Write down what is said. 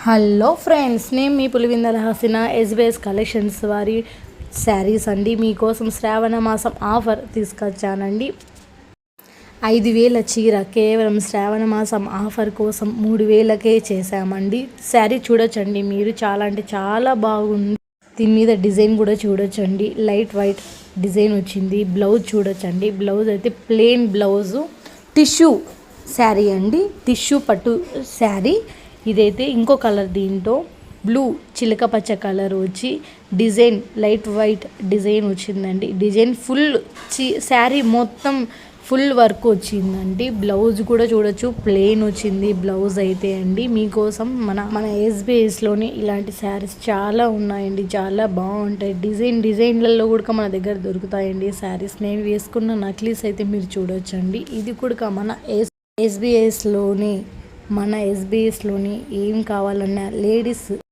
Hello friends, నేను మీ Pulivendula Hasina SBS collections వారి శారీస్ అండి. మీకోసం శ్రావణ మాసం ఆఫర్ తీసుకొచ్చానండి. 5,000 చీర కేవలం శ్రావణ మాసం ఆఫర్ కోసం 3,000కే చేశామండి. శారీ చూడొచ్చండి, మీరు చాలా అంటే చాలా బాగుంది. దీని మీద డిజైన్ కూడా చూడొచ్చండి, లైట్ వైట్ డిజైన్ వచ్చింది. బ్లౌజ్ చూడొచ్చండి, బ్లౌజ్ అయితే ప్లెయిన్ బ్లౌజు, టిష్యూ శారీ అండి, టిష్యూ పట్టు శారీ. ఇదైతే ఇంకో కలర్, దీంట్లో బ్లూ చిలక పచ్చ కలర్ వచ్చి డిజైన్ లైట్ వైట్ డిజైన్ వచ్చిందండి. డిజైన్ ఫుల్ శారీ మొత్తం ఫుల్ వర్క్ వచ్చిందండి. బ్లౌజ్ కూడా చూడొచ్చు, ప్లెయిన్ వచ్చింది బ్లౌజ్ అయితే అండి. మీకోసం మన ఎస్బీఎస్లోని ఇలాంటి శారీస్ చాలా ఉన్నాయండి, చాలా బాగుంటాయి. డిజైన్లలో కూడా మన దగ్గర దొరుకుతాయండి శారీస్. నేను వేసుకున్న నక్లీస్ అయితే మీరు చూడొచ్చండి. ఇది కూడా మన ఎస్బీఎస్లోని ఏం కావాలన్నా లేడీస్